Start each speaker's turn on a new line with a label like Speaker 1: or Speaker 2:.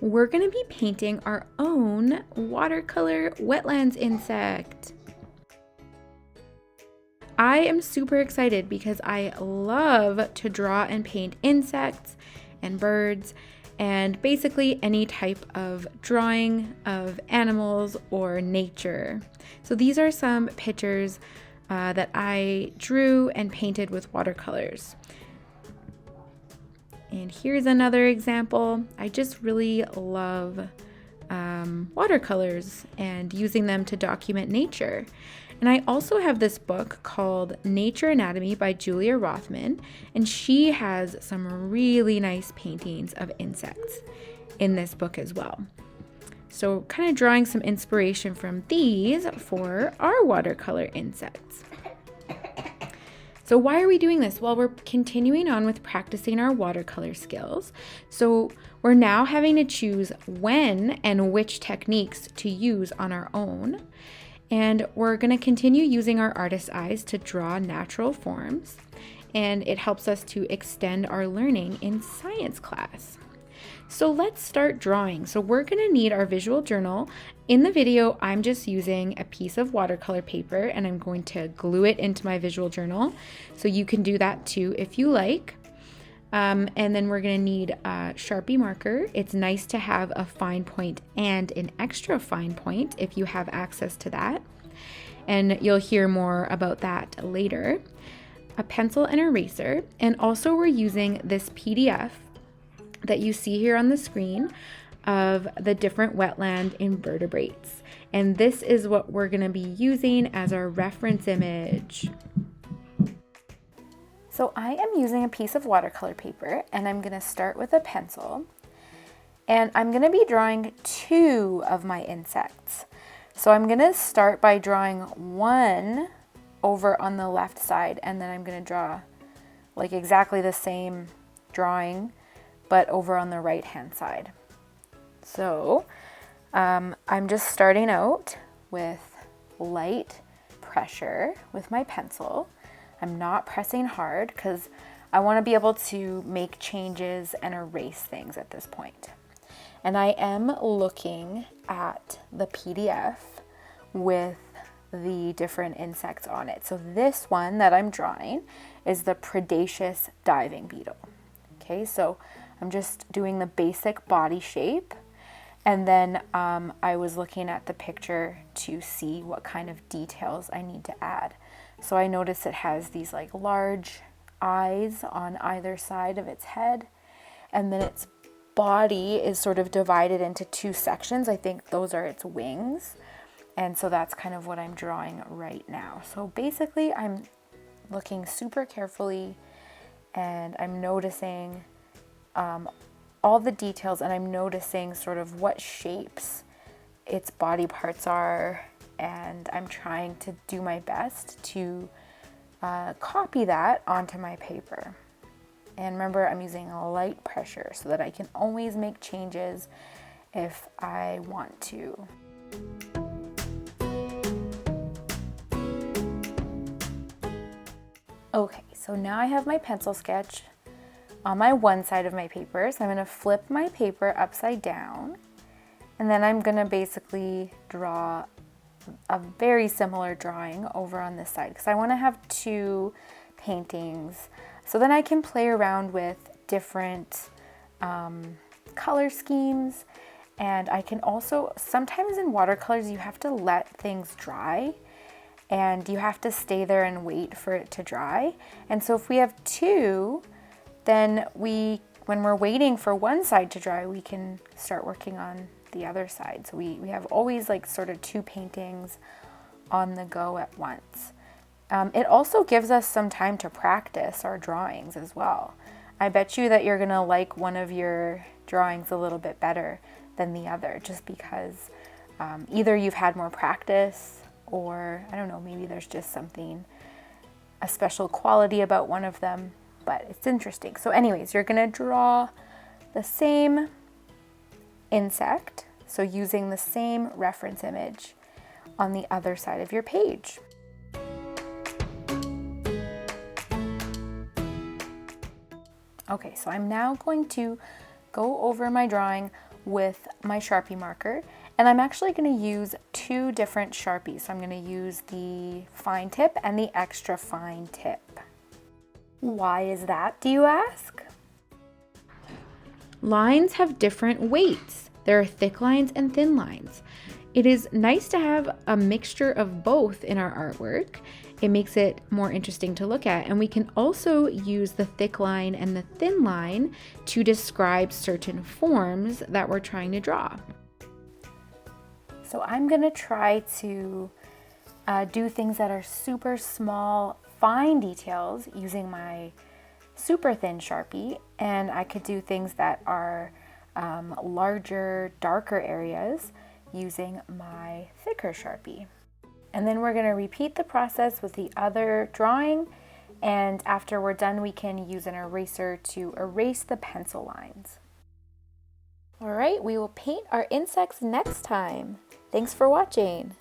Speaker 1: we're going to be painting our own watercolor wetlands insect. I am super excited because I love to draw and paint insects and birds and basically any type of drawing of animals or nature. So these are some pictures that I drew and painted with watercolors. And here's another example. I just really love watercolors and using them to document nature. And I also have this book called Nature Anatomy by Julia Rothman, and she has some really nice paintings of insects in this book as well. So kind of drawing some inspiration from these for our watercolor insects. So why are we doing this? Well, we're continuing on with practicing our watercolor skills. So we're now having to choose when and which techniques to use on our own. And we're going to continue using our artist eyes to draw natural forms. And it helps us to extend our learning in science class. So let's start drawing. So we're going to need our visual journal. In the video, I'm just using a piece of watercolor paper and I'm going to glue it into my visual journal. So you can do that too if you like. And then we're going to need a Sharpie marker. It's nice to have a fine point and an extra fine point if you have access to that. And you'll hear more about that later. A pencil and eraser. And also we're using this PDF that you see here on the screen of the different wetland invertebrates. And this is what we're going to be using as our reference image. So I am using a piece of watercolor paper and I'm going to start with a pencil. And I'm going to be drawing two of my insects. So I'm going to start by drawing one over on the left side, and then I'm going to draw like exactly the same drawing but over on the right hand side. So I'm just starting out with light pressure with my pencil. I'm not pressing hard because I want to be able to make changes and erase things at this point. And I am looking at the PDF with the different insects on it. So this one that I'm drawing is the predaceous diving beetle. Okay, so I'm just doing the basic body shape. And then I was looking at the picture to see what kind of details I need to add. So I notice it has these like large eyes on either side of its head. And then its body is sort of divided into two sections. I think those are its wings. And so that's kind of what I'm drawing right now. So basically I'm looking super carefully and I'm noticing all the details, and I'm noticing sort of what shapes its body parts are, and I'm trying to do my best to copy that onto my paper. And remember, I'm using a light pressure so that I can always make changes if I want to. Okay, so now I have my pencil sketch on my one side of my paper. So I'm going to flip my paper upside down, and then I'm going to basically draw a very similar drawing over on this side because I want to have two paintings so then I can play around with different color schemes. And I can also, sometimes in watercolors you have to let things dry and you have to stay there and wait for it to dry. And so if we have two, then when we're waiting for one side to dry, we can start working on the other side. So we have always like sort of two paintings on the go at once. It also gives us some time to practice our drawings as well. I bet you that you're gonna like one of your drawings a little bit better than the other, just because either you've had more practice, or I don't know, maybe there's just something, a special quality about one of them. But it's interesting. So anyways, you're gonna draw the same insect, so using the same reference image on the other side of your page. Okay, so I'm now going to go over my drawing with my Sharpie marker, and I'm actually going to use two different Sharpies. So I'm going to use the fine tip and the extra fine tip. Why is that, do you ask? Lines have different weights. There are thick lines and thin lines. It is nice to have a mixture of both in our artwork. It makes it more interesting to look at, and we can also use the thick line and the thin line to describe certain forms that we're trying to draw. So I'm gonna try to do things that are super small, fine details using my super thin Sharpie, and I could do things that are larger, darker areas using my thicker Sharpie. And then we're going to repeat the process with the other drawing, and after we're done we can use an eraser to erase the pencil lines. Alright, we will paint our insects next time. Thanks for watching!